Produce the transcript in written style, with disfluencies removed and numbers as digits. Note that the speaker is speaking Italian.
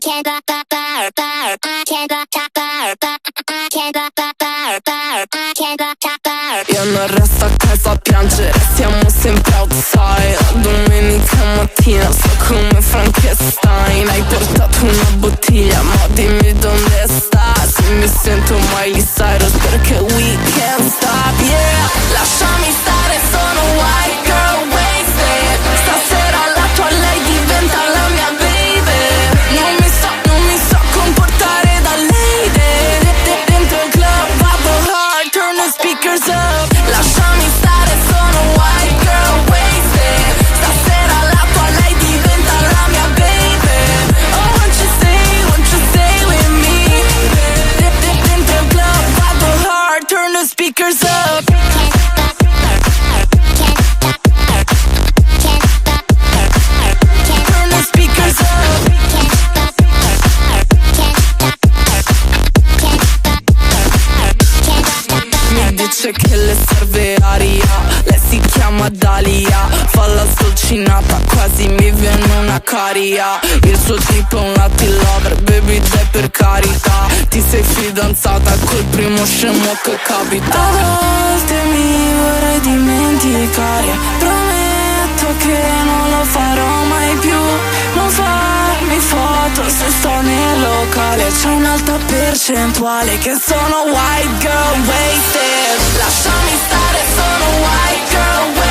Io non resto a casa a piangere, siamo sempre outside. Domenica mattina sto come Frankenstein. Hai portato una bottiglia, ma dimmi dove sta. Se mi sento Miley Cyrus perché we can't stop, yeah. Lasciami stare, sono white girl wasted. Stasera la tua lei diventa la mia baby. Non mi so comportare da lady. Dentro il club vado hard, turn the speakers up. Lasciami stare, sono white girl wasted. Stasera la tua lei diventa la mia baby. Oh, won't you stay with me? Dentro il club vado hard, turn the speakers up. Turn the speakers up. Mi dice che le serve aria, lei si chiama Dalia, fa la sdolcinata, quasi mi viene una caria. Il suo tipo è un Latin lover, baby dai per carità. Ti sei fidanzata col primo scemo che capita. A volte mi vorrei dimenticare, prometto che non lo farò mai più. Non farmi foto se sto nel locale, c'è un'alta percentuale che sono white girl wasted. Lasciami stare, sono white girl wasted.